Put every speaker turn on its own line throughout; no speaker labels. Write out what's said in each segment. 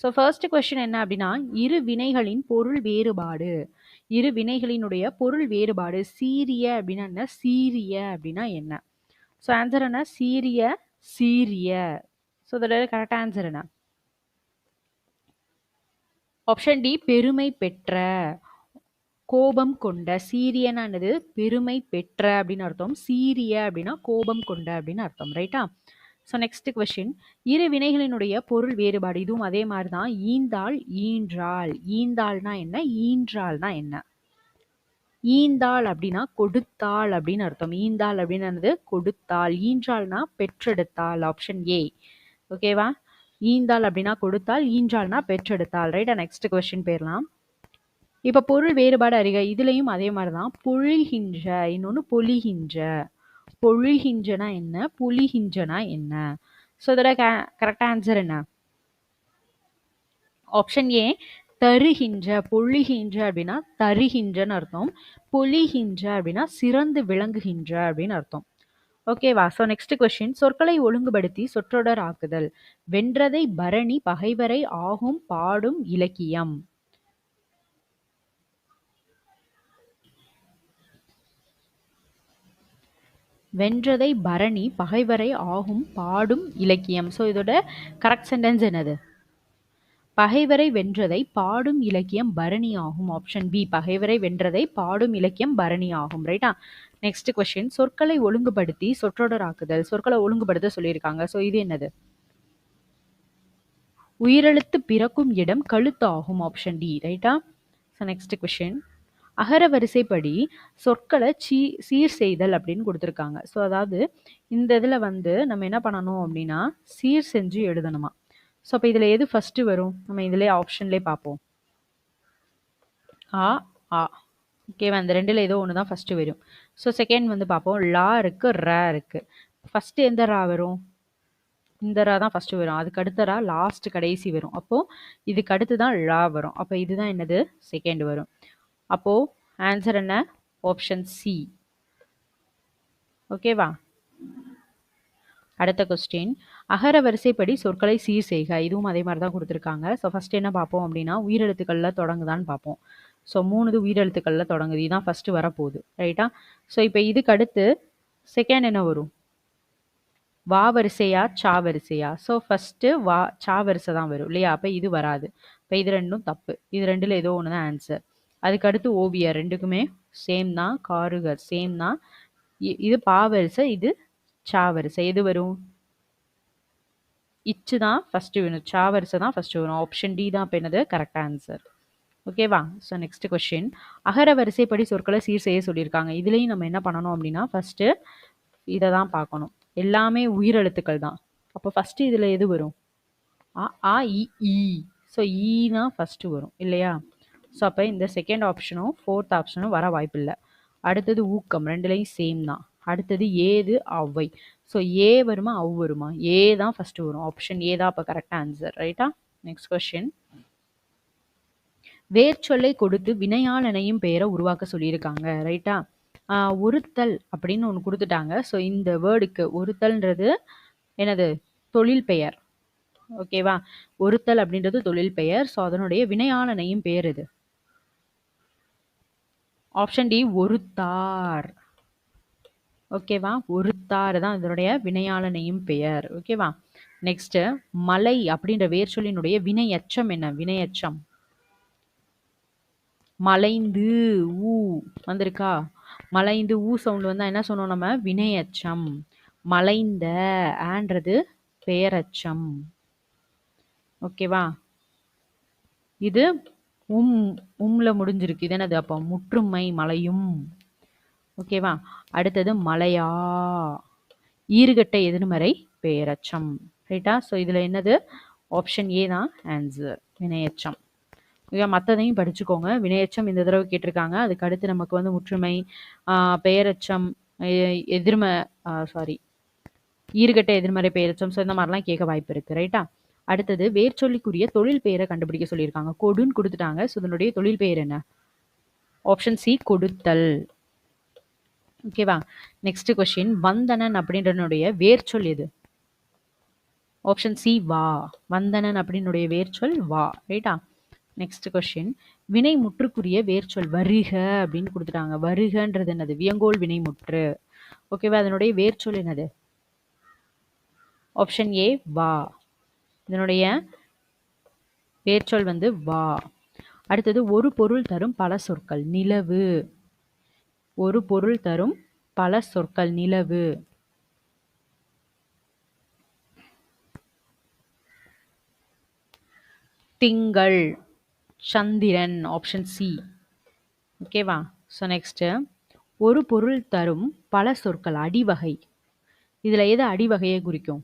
So first question என்ன அப்படின்னா, இரு வினைகளின் பொருள் வேறுபாடு. இரு வினைகளினுடைய பொருள் வேறுபாடு. சீரிய அப்படின்னா என்ன, சீரிய அப்படின்னா என்ன? ஸோ ஆன்சர் என்ன, சீரிய, சீரிய. ஸோ இதோட கரெக்ட் ஆன்சர் என்ன? ஆப்ஷன் டி, பெருமை பெற்ற, கோபம் கொண்ட. சீரியனானது பெருமை பெற்ற அப்படின்னு அர்த்தம், சீரிய அப்படின்னா கோபம் கொண்ட அப்படின்னு அர்த்தம். ரைட்டா? ஸோ நெக்ஸ்ட் கொஸ்டின், இரு வினைகளினுடைய பொருள் வேறுபாடு. இதுவும் அதே மாதிரி தான். ஈந்தாள், ஈன்றாள். ஈந்தாள்னா என்ன, ஈன்றாள்னா என்ன? ஈந்தாள் அப்படின்னா கொடுத்தாள் அப்படின்னு அர்த்தம். ஈந்தாள் அப்படின்னு கொடுத்தாள். ஈன்றாள்னா பெற்றெடுத்தாள். Option A. ஓகேவா? ஈந்தாள் அப்படின்னா கொடுத்தாள், ஈன்றாள்னா பெற்றெடுத்தாள். ரைட்டா? நெக்ஸ்ட் கொஸ்டின் போயிடலாம். இப்ப பொருள் வேறுபாடு அறிக. இதுலயும் அதே மாதிரிதான். பொழிகின்ற, இன்னொன்னு பொழிகின்ற. பொழிகின்றனா என்ன, பொழிகின்றனா என்ன? ஸோ இதோட கரெக்ட் ஆன்சர் என்ன? ஆப்ஷன் ஏ, தருகின்ற. பொழிகின்ற அப்படின்னா தருகின்றன்னு அர்த்தம். பொழிகின்ற அப்படின்னா சிறந்து விளங்குகின்ற அப்படின்னு அர்த்தம். ஓகேவா? ஸோ நெக்ஸ்ட் கொஸ்டின், சொற்களை ஒழுங்குபடுத்தி சொற்றொடர் ஆக்குதல். வென்றதை பரணி பகைவரை ஆகும் பாடும் இலக்கியம். வென்றதை பரணி பகைவரை ஆகும் பாடும் இலக்கியம். ஸோ இதோட கரெக்ட் சென்டென்ஸ் என்னது? பகைவரை வென்றதை பாடும் இலக்கியம் பரணி ஆகும். ஆப்ஷன் பி, பகைவரை வென்றதை பாடும் இலக்கியம் பரணி ஆகும். ரைட்டா? நெக்ஸ்ட் கொஸ்டின், சொற்களை ஒழுங்குபடுத்தி சொற்றொடர் ஆக்குதல். சொற்களை ஒழுங்குபடுத்த சொல்லியிருக்காங்க. ஸோ இது என்னது? உயிரெழுத்து பிறக்கும் இடம் கழுத்து ஆகும். Option D. ரைட்டா? ஸோ நெக்ஸ்ட் கொஸ்டின், அகர வரிசைப்படி சொற்களை சீர் செய்தல் அப்படின்னு கொடுத்துருக்காங்க. ஸோ அதாவது இந்த இதில் நம்ம என்ன பண்ணணும் அப்படின்னா சீர் செஞ்சு எழுதணுமா. ஸோ அப்போ இதில் எது ஃபர்ஸ்ட் வரும்? நம்ம இதிலே ஆப்ஷன்லேயே பார்ப்போம். ஆ, ஆ. ஓகேவா? அந்த ரெண்டில் ஏதோ ஒன்று தான் ஃபர்ஸ்ட் வரும். ஸோ செகண்ட் பார்ப்போம். லா இருக்கு, ர இருக்கு. ஃபர்ஸ்ட் எந்த ரா வரும்? இந்த ரா தான் ஃபர்ஸ்ட் வரும். அதுக்கு அடுத்த ரா லாஸ்ட் கடைசி வரும். அப்போ இதுக்கு அடுத்து தான் லா வரும். அப்போ இதுதான் என்னது? செகண்ட் வரும். அப்போ ஆன்சர் என்ன? Option C. ஓகேவா? அடுத்த கொஸ்டின், அகர வரிசைப்படி சொற்களை சீர் செய்க. இதுவும் அதே மாதிரி தான் கொடுத்துருக்காங்க. ஸோ ஃபர்ஸ்ட் என்ன பார்ப்போம் அப்படின்னா உயிரெழுத்துக்கள்ல தொடங்குதான்னு பார்ப்போம். ஸோ 3 உயிரெழுத்துக்கள்ல தொடங்குது. இதுதான் ஃபர்ஸ்ட் வரப்போகுது. ரைட்டா? ஸோ இப்போ இதுக்கு அடுத்து செகண்ட் என்ன வரும்? வா வரிசையா, சா வரிசையா? ஸோ ஃபர்ஸ்ட் வா, சா வரிசை தான் வரும் இல்லையா? அப்போ இது வராது. இப்போ இது ரெண்டும் தப்பு. இது ரெண்டுல ஏதோ ஒன்று தான் ஆன்சர். அதுக்கு அடுத்து ஓவியர். ரெண்டுக்குமே சேம் தான். காருகர் சேம் தான். இது பா வரிசை, இது சா வரிசை. எது வரும்? இச்சு தான் ஃபர்ஸ்ட் வரும். சா வரிசை தான் ஃபர்ஸ்ட் வரும். ஆப்ஷன் டி தான் இப்போ என்னது? Correct answer. ஓகேவா? ஸோ நெக்ஸ்ட் கொஸ்டின், அகர வரிசைப்படி சொற்களை சீர் செய்ய சொல்லியிருக்காங்க. இதுலேயும் நம்ம என்ன பண்ணணும் அப்படின்னா ஃபர்ஸ்ட் இதை தான் பார்க்கணும். எல்லாமே உயிரெழுத்துக்கள் தான். அப்போ ஃபர்ஸ்ட் இதில் எது வரும்? ஆ, ஆ, இ. ஸோ ஈ தான் ஃபர்ஸ்ட் வரும் இல்லையா? ஸோ அப்போ இந்த செகண்ட் ஆப்ஷனும் ஃபோர்த் ஆப்ஷனும் வர வாய்ப்பு இல்லை. அடுத்தது ஊக்கம். ரெண்டுலேயும் சேம் தான். அடுத்தது ஏது, அவ்வை. ஸோ ஏ வருமா, அவ் வருமா? ஏ தான் ஃபர்ஸ்ட் வரும். ஆப்ஷன் ஏ தான் அப்போ கரெக்ட் ஆன்சர். ரைட்டா? நெக்ஸ்ட் கொஸ்டின், வேர்ச்சொல்லை கொடுத்து வினையாளனையும் பெயரை உருவாக்க சொல்லியிருக்காங்க. ரைட்டா? ஒருத்தல் அப்படின்னு ஒன்று கொடுத்துட்டாங்க. ஸோ இந்த வேர்டுக்கு ஒருத்தல்ன்றது என்னது? தொழில் பெயர். ஓகேவா? ஒருத்தல் அப்படின்றது தொழில் பெயர். ஸோ அதனுடைய வினையாளனையும் பெயர் இது. ஆப்ஷன் டி, ஒருத்தார். ஓகேவா? ஒருத்தார் தான் இதனுடைய வினையாளனையும் பெயர். ஓகேவா? நெக்ஸ்ட், மலை அப்படின்ற வேர்ச்சொல்லினுடைய வினையச்சம் என்ன? வினையச்சம் மலைந்து, ஊ வந்திருக்கா? மலைந்து ஊ சவுண்ட் வந்தா என்ன சொன்னோம் நம்ம? வினையச்சம். மலைந்த ஆன்றது பெயரச்சம். ஓகேவா? இது உம்ல முடிஞ்சிருக்கு. இது என்னது? அப்போ முற்றுமை, மலையும். ஓகேவா? அடுத்தது மலையா, ஈறுகட்ட எதிர்மறை பெயரச்சம். ரைட்டா? ஸோ இதுல என்னது? ஆப்ஷன் ஏ தான் ஆன்சர், வினையச்சம். மற்றதையும் படிச்சுக்கோங்க. வினையச்சம் இந்த தடவை கேட்டிருக்காங்க. அதுக்கு அடுத்து நமக்கு முற்றுமை, பெயரச்சம், எதிர்ம சாரி ஈறுகட்ட எதிர்மறை பெயரச்சம். ஸோ இந்த மாதிரிலாம் கேட்க வாய்ப்பு இருக்கு. ரைட்டா? அடுத்தது வேர்ச்சொல்லிக்குரிய தொழில் பெயரை கண்டுபிடிக்க சொல்லியிருக்காங்க. கொடுன்னு கொடுத்துட்டாங்க. ஸோ இதனுடைய தொழில் பெயர் என்ன? ஆப்ஷன் சி, கொடுத்தல். ஓகேவா? நெக்ஸ்ட் கொஸ்டின், வந்தனன் அப்படின்றனுடைய வேர்ச்சொல் எது? ஆப்ஷன் சி வா. வந்தனன் அப்படின்னுடைய வேர்ச்சொல் வா. ரைட்டா? Next question. வினை முற்றுக்குரிய வேர்ச்சொல் வருக அப்படின்னு கொடுத்துட்டாங்க. வருகன்றது என்னது? வியங்கோல் வினைமுற்று. ஓகேவா? அதனுடைய வேர்ச்சொல் என்னது? ஆப்ஷன் ஏ வா. இதனுடைய வேர்ச்சொல் வந்து வா. அடுத்தது ஒரு பொருள் தரும் பல சொற்கள். நிலவு. ஒரு பொருள் தரும் பல சொற்கள். நிலவு. திங்கள். சந்திரன். Option C. ஓகேவா? So next. ஒரு பொருள் தரும் பல சொற்கள். அடிவகை. இதுல எது அடிவகையை குறிக்கும்?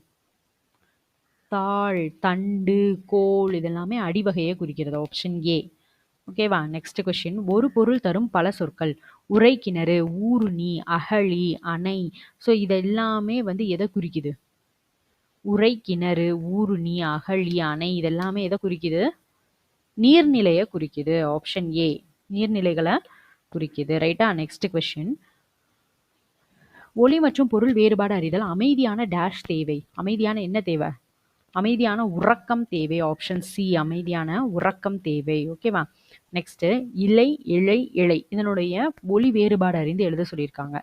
தாள், தண்டு, கோல் இதெல்லாமே அடிவகையை குறிக்கிறது. Option A. ஓகேவா? Next question. ஒரு பொருள் தரும் பல சொற்கள். உறை கிணறு, ஊருணி, அகழி, அணை. ஸோ இதெல்லாமே வந்து எதை குறிக்குது? உறை கிணறு, ஊருணி, அகழி, அணை இதெல்லாமே எதை குறிக்குது? நீர்நிலையை குறிக்குது. Option A. நீர்நிலைகளை குறிக்குது. ரைட்டா? Next question. ஒலி மற்றும் பொருள் வேறுபாடு அறிதல். அமைதியான டேஷ் தேவை. அமைதியான என்ன தேவை? அமைதியான உறக்கம் தேவை. Option C. அமைதியான உறக்கம் தேவை. ஓகேவா? நெக்ஸ்ட். இலை, இழை, இழை இதனுடைய ஒலி வேறுபாடு அறிந்து எழுத சொல்லியிருக்காங்க.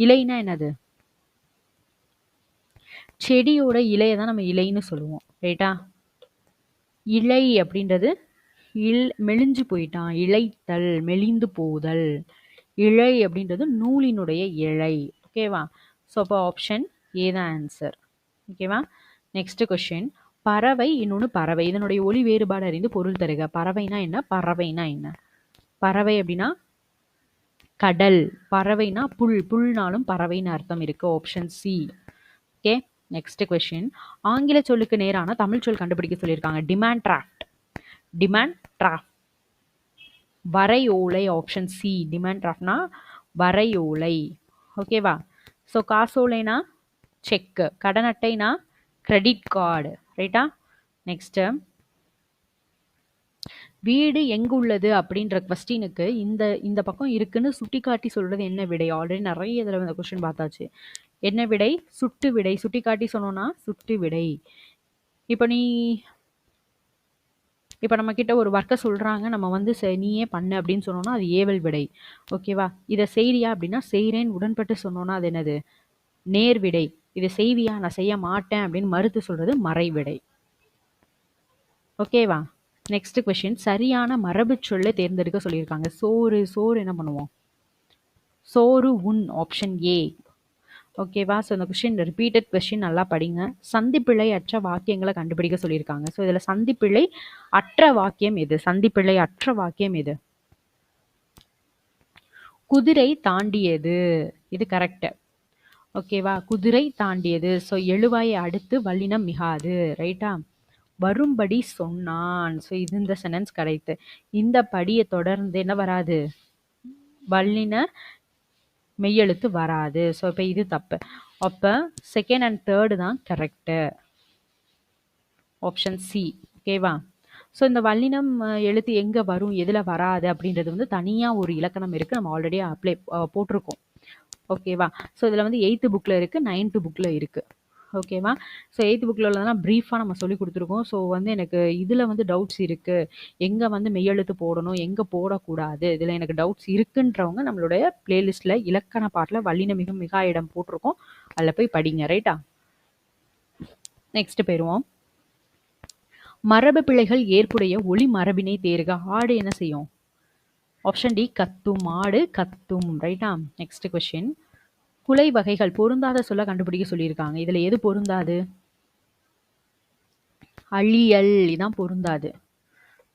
இலைனா என்னது? செடியோட இலையை தான் நம்ம இலைன்னு சொல்லுவோம். ரைட்டா? இலை அப்படின்றது மெலிஞ்சு போயிட்டான். இழைத்தல், மெலிந்து போதல். இழை அப்படின்றது நூலினுடைய இழை. ஓகேவா? ஸோ அப்போ ஆப்ஷன் ஏ தான் ஆன்சர். ஓகேவா? Next question. பறவை இன்னொன்று பறவை. இதனுடைய ஒலி வேறுபாடு அறிந்து பொருள் தருக. பறவைனா என்ன? பறவைனா என்ன? பறவை அப்படின்னா கடல். பறவைனா புல். புல்னாலும் பறவைன்னு அர்த்தம் இருக்கு. Option C. Okay. Next question. ஆங்கில சொல்லுக்கு நேரான தமிழ் சொல் கண்டுபிடிக்க சொல்லியிருக்காங்க. Demand draft. Demand draft. வரையோலை. Option C. டிமாண்ட் டிராஃப்ட்னா வரையோலை. ஓகேவா? ஸோ காசோலைனா செக். கடன் அட்டைனா கிரெடிட் கார்டு. ரைட்டா? நெக்ஸ்ட். வீடு எங்கு உள்ளது அப்படின்ற கொஸ்டினுக்கு இந்த பக்கம் இருக்குன்னு சுட்டிக்காட்டி சொல்றது என்ன விடை? ஆல்ரெடி நிறைய இதில் இந்த கொஸ்டின் பார்த்தாச்சு. என்ன விடை? சுட்டு விடை. சுட்டிக்காட்டி சொன்னோம்னா சுட்டு விடை. இப்போ நம்ம கிட்ட ஒரு ஒர்க்கை சொல்றாங்க, நம்ம வந்து நீயே பண்ணு அப்படின்னு சொன்னோம்னா அது ஏவல் விடை. ஓகேவா? இதை செய்றியா அப்படின்னா செய்கிறேன்னு உடன்பட்டு சொன்னோம்னா அது என்னது? நேர் விடை. இதை செய்வியா? நான் செய்ய மாட்டேன் அப்படின்னு மறுத்து சொல்றது மறை விடை. ஓகேவா? Next question. சரியான மரபு சொல்லை தேர்ந்தெடுக்க சொல்லியிருக்காங்க. சோறு. சோறு என்ன பண்ணுவோம்? சோறு உண். Option A. ஓகேவா? ஸோ இந்த கொஸ்டின் ரிப்பீட்டட் கொஸ்டின், நல்லா படிங்க. சந்திப்பிழை அற்ற வாக்கியங்களை கண்டுபிடிக்க சொல்லியிருக்காங்க. ஸோ இதில் சந்திப்பிழை அற்ற வாக்கியம் எது? சந்திப்பிழை அற்ற வாக்கியம் எது? குதிரை தாண்டியது. இது கரெக்ட். ஓகேவா? குதிரை தாண்டியது. ஸோ எழுவாயை அடுத்து வல்லினம் மிகாது. ரைட்டா? வரும்படி சொன்னான். ஸோ இது இந்த சென்டென்ஸ் கரெக்ட். இந்த படியை தொடர்ந்து என்ன வராது? வல்லின மெய்யெழுத்து வராது. ஸோ இப்போ இது தப்பு. அப்போ செகண்ட் அண்ட் தேர்டு தான் கரெக்டு. Option C. ஓகேவா? ஸோ இந்த வல்லினம் எழுத்து எங்கே வரும், எதில் வராது அப்படின்றது வந்து தனியாக ஒரு இலக்கணம் இருக்குது. நம்ம ஆல்ரெடி போட்டிருக்கோம். ஓகேவா? ஸோ இதில் வந்து 8th புக்கில் இருக்குது, 9th புக்கில் இருக்குது. ஓகேவா? ஸோ 8th புக்கில் உள்ளதெல்லாம் ப்ரீஃபாக நம்ம சொல்லி கொடுத்துருக்கோம். ஸோ வந்து எனக்கு இதில் வந்து டவுட்ஸ் இருக்குது, எங்கே வந்து மெய்யெழுத்து போடணும், எங்கே போடக்கூடாது, இதில் எனக்கு டவுட்ஸ் இருக்குன்றவங்க நம்மளுடைய பிளேலிஸ்ட்டில் இலக்கண பாட்டில் வல்லின மிகும் மிகா இடம் போட்டிருக்கோம். அதில் போய் படிங்க. ரைட்டா? நெக்ஸ்ட் போயிடுவோம். மரபு பிழைகள் ஏற்புடைய ஒளி மரபினை தேர்க. ஆடு என்ன செய்யும்? Option D. கத்தும். ஆடு கத்தும். ரைட்டா? Next question. குலை வகைகள் பொருந்தாத சொல்ல கண்டுபிடிக்க சொல்லியிருக்காங்க. இதுல எது பொருந்தாது? அழியல். இதான் பொருந்தாது.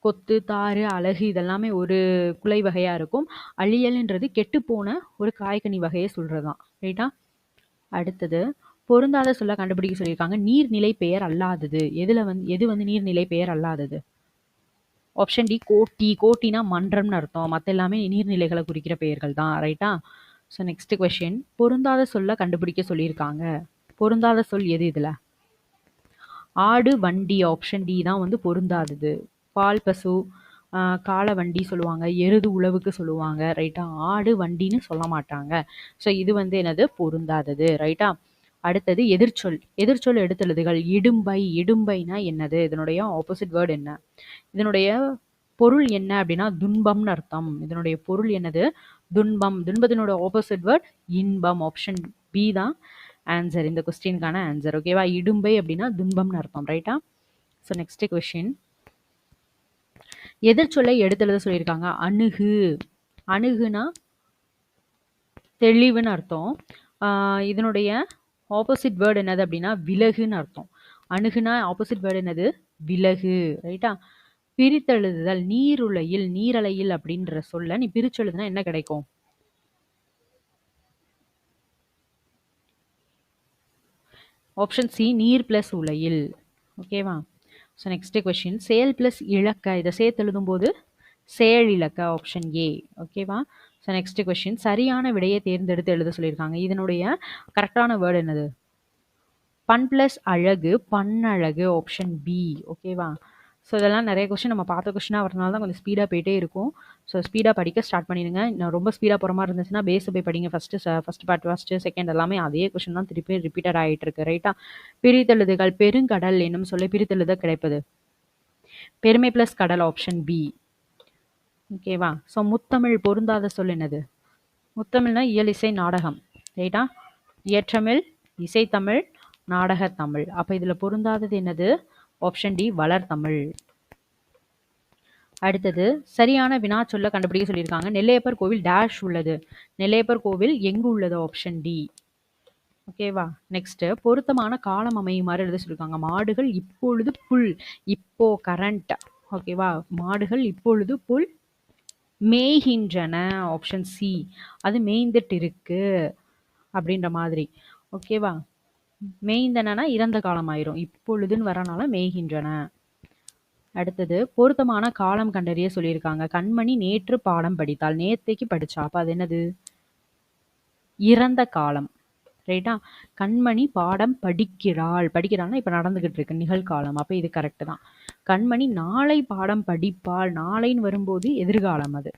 கொத்து, தாறு, அழகு இதெல்லாமே ஒரு குலை வகையா இருக்கும். அழியல்ன்றது கெட்டு போன ஒரு காய்கனி வகையை சொல்றதுதான். ரைட்டா? அடுத்தது பொருந்தாத சொல்ல கண்டுபிடிக்க சொல்லியிருக்காங்க. நீர்நிலை பெயர் அல்லாதது. எது வந்து நீர்நிலை பெயர் அல்லாதது? Option D. கோட்டி. கோட்டினா மன்றம்னு அர்த்தம். மற்ற எல்லாமே நீர்நிலைகளை குறிக்கிற பெயர்கள் தான். ரைட்டா? So next question. பொருந்தாத சொல்ல கண்டுபிடிக்க சொல்லியிருக்காங்க. பொருந்தாத சொல் எது இதில்? ஆடு, வண்டி. ஆப்ஷன் டி தான் வந்து பொருந்தாதது. பால் பசு, காளை வண்டி சொல்லுவாங்க, எருது உழவுக்கு சொல்லுவாங்க. ரைட்டா? ஆடு வண்டின்னு சொல்ல மாட்டாங்க. ஸோ இது வந்து என்னது? பொருந்தாதது. ரைட்டா? அடுத்தது எதிர்ச்சொல். எதிர்ச்சொல் எடுத்தெழுதுகள். இடும்பை. இடும்பைனா என்னது? இதனுடைய ஆப்போசிட் வேர்ட் என்ன? இதனுடைய பொருள் என்ன அப்படின்னா துன்பம்னு அர்த்தம். இதனுடைய பொருள் என்னது? துன்பம். துன்பத்தினோட ஆப்போசிட் வேர்ட் இன்பம். ஆப்ஷன் பி தான் ஆன்சர். இந்த கொஸ்டினுக்கான ஆன்சர். ஓகேவா? இடும்பை அப்படின்னா துன்பம்னு அர்த்தம். ரைட்டா? So next question. எதிர்ச்சொல்லை எடுத்தெழுத சொல்லியிருக்காங்க. அணுகு. அணுகுனா தெளிவுன்னு அர்த்தம். இதனுடைய ஆப்போசிட் வேர்டு என்னது அப்படின்னா விலகுன்னு அர்த்தம். அணுகுனா ஆப்போசிட் வேர்டு என்னது? விலகு. ரைட்டா? பிரித்தெழுதுதல். நீருலையில், நீரலையில் அப்படின்ற சொல்ல நீ பிரிச்செழுதுனா என்ன கிடைக்கும்? ஆப்ஷன் சி நீர் பிளஸ் உலையில். ஓகேவா? So next question. செயல் பிளஸ் இலக்க. இதை சேர்த்து எழுதும் போது செயல் இலக்க. Option A. ஓகேவா? So next question. சரியான விடையை தேர்ந்தெடுத்து எழுத சொல்லியிருக்காங்க. இதனுடைய கரெக்டான வேர்டு என்னது? பண் பிளஸ் அழகு. பன்னழகு. Option B. ஓகேவா? ஸோ இதெல்லாம் நிறைய கொஸ்டின் நம்ம பார்த்த கொஸ்டினாக வரனால தான் கொஞ்சம் ஸ்பீடாக போயிட்டே இருக்கும். ஸோ ஸ்பீடாக படிக்க ஸ்டார்ட் பண்ணிடுங்க. இன்னும் ரொம்ப ஸ்பீடாக போகிற மாதிரி இருந்துச்சுன்னா பேஸை போய் படிங்க. ஃபஸ்ட்டு பார்ட், ஃபஸ்ட்டு செகண்ட் எல்லாமே அதே கொஸ்டின் தான் திருப்பி ரிப்பீட்டட் ஆகிட்டு இருக்கு. ரைட்டா? பிரித்தெழுதுகள். பெருங்கடல் என்னும் சொல்லி பிரித்தெழுத கிடைப்பது பெருமை பிளஸ் கடல். Option B. ஓகேவா? ஸோ முத்தமிழ் பொருந்தாத சொல் என்னது? முத்தமிழ்னா இயல் இசை நாடகம். ரைட்டா? இயற்றமிழ், இசைத்தமிழ், நாடகத்தமிழ். அப்போ இதில் பொருந்தாதது என்னது? ஆப்ஷன் டி வளர்தமிழ். அடுத்தது சரியான வினா சொல்ல கண்டுபிடிக்க சொல்லியிருக்காங்க. நெல்லையப்பர் கோவில் டேஷ் உள்ளது. நெல்லையப்பர் கோவில் எங்கு உள்ளது? Option D. ஓகேவா? நெக்ஸ்ட் பொருத்தமான காலம் அமையுமாறு எழுத சொல்லியிருக்காங்க. மாடுகள் இப்பொழுது புல். இப்போ கரண்ட். ஓகேவா? மாடுகள் இப்பொழுது புல் மேய்கின்றன. Option C. அது மேய்ந்துட்டு இருக்கு அப்படின்ற மாதிரி. ஓகேவா? மேய்ந்தனா இறந்த காலம் ஆயிரும். இப்பொழுதுன்னு வரனால மேய்கின்றன. அடுத்தது பொருத்தமான காலம் கண்டறிய சொல்லியிருக்காங்க. கண்மணி நேற்று பாடம் படித்தாள். நேத்தைக்கு படிச்சா. அப்ப அது என்னது? இறந்த காலம். ரைட்டா? கண்மணி பாடம் படிக்கிறாள். படிக்கிறாள்னா இப்ப நடந்துகிட்டு இருக்கு நிகழ்காலம். அப்ப இது கரெக்ட் தான். கண்மணி நாளை பாடம் படிப்பாள். நாளைன்னு வரும்போது எதிர்காலம் அது.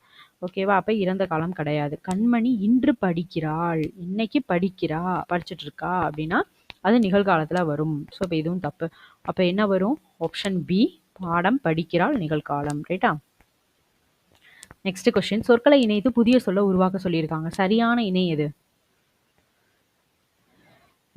ஓகேவா? அப்ப இறந்த காலம் கிடையாது. கண்மணி இன்று படிக்கிறாள். இன்னைக்கு படிக்கிறா, படிச்சுட்டு இருக்கா அப்படின்னா அது நிகழ்காலத்துல வரும். ஸோ இப்போ இதுவும் தப்பு. அப்ப என்ன வரும்? ஆப்ஷன் பி பாடம் படிக்கிறாள் நிகழ்காலம். ரைட்டா? Next question. சொற்களை இணைத்து புதிய சொல்ல உருவாக்க சொல்லியிருக்காங்க. சரியான இணை எது?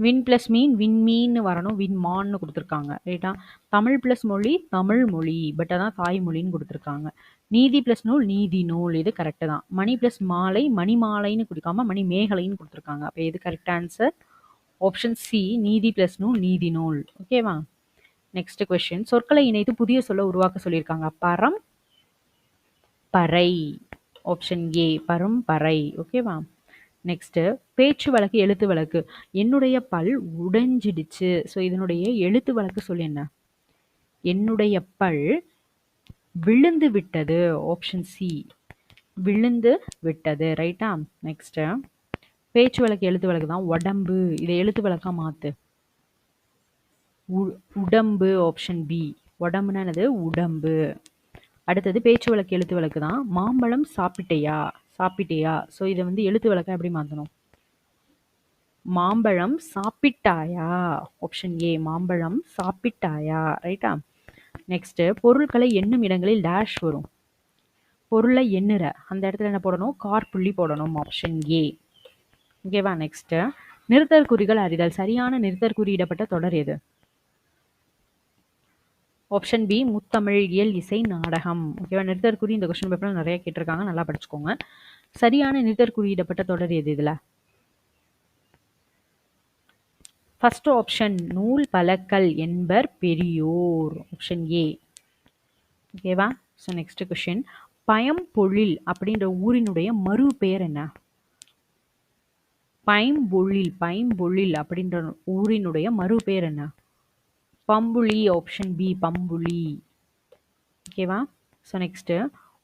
வின் பிளஸ் மீன் விண்மீன்னு வரணும். விண்மான்னு கொடுத்துருக்காங்க. ரைட்டா? தமிழ் பிளஸ் மொழி தமிழ் மொழி. பட் அதான் தாய்மொழின்னு கொடுத்துருக்காங்க. நீதி பிளஸ் நூல் நீதி நூல். இது கரெக்டு தான். மணி பிளஸ் மாலை மணி மாலைன்னு கொடுக்காம மணி மேகலைன்னு கொடுத்துருக்காங்க. அப்போ எது கரெக்ட் ஆன்சர்? ஆப்ஷன் சி நீதி பிளஸ் நூல் நீதி நூல். ஓகேவா? Next question. சொற்களை இணைத்து புதிய சொல்ல உருவாக்க சொல்லியிருக்காங்க. பரம் பறை. ஆப்ஷன் ஏ பரும் பறை. ஓகேவா? நெக்ஸ்ட் பேச்சு வழக்கு எழுத்து வழக்கு. என்னுடைய பல் உடைஞ்சிடுச்சு. ஸோ இதனுடைய எழுத்து வழக்கு சொல்லு என்ன? என்னுடைய பல் விழுந்து விட்டது. ஆப்ஷன் சி விழுந்து விட்டது. ரைட்டா? நெக்ஸ்ட் பேச்சு வழக்கு எழுத்து வழக்கு தான் உடம்பு. இதை எழுத்து வழக்கா மாத்து. உடம்பு. Option B. உடம்புனா என்னது? உடம்பு. அடுத்தது பேச்சு வழக்கு எழுத்து வழக்கு தான். மாம்பழம் சாப்பிட்டையா சாப்பிட்டையா. ஸோ இதை வந்து எழுத்து வழக்கா எப்படி மாற்றணும்? மாம்பழம் சாப்பிட்டாயா. ஆப்ஷன் ஏ மாம்பழம் சாப்பிட்டாயா. ரைட்டா? நெக்ஸ்ட் பொருட்களை எண்ணும் இடங்களில் டேஷ் வரும். பொருளை எண்ணுற அந்த இடத்துல என்ன போடணும்? கார்புள்ளி போடணும். Option A. ஓகேவா? நெக்ஸ்ட் நிறுத்தற்குறிகள் அறிதல். சரியான நிறுத்தற்குறியிடப்பட்ட தொடர் எது? ஆப்ஷன் பி முத்தமிழ் இயல் இசை நாடகம். ஓகேவா? நிறுத்தற்குறி இந்த கொஸ்டின் பேப்பர்ல நிறைய கேட்டிருக்காங்க. நல்லா படிச்சுக்கோங்க. சரியான நிறுத்தற்குறியிடப்பட்ட தொடர் எது இதுல? ஃபர்ஸ்ட் ஆப்ஷன் நூல் பலக்கல் என்பர் பெரியோர். Option A. ஓகேவா? So next question. பயம்பொழில் அப்படின்ற ஊரினுடைய மறு பெயர் என்ன? பைம்பொழில். பைம்பொழில் அப்படின்ற ஊரினுடைய மறு பெயர் என்ன? பம்புளி. Option B பம்புளி. ஓகேவா? ஸோ நெக்ஸ்ட்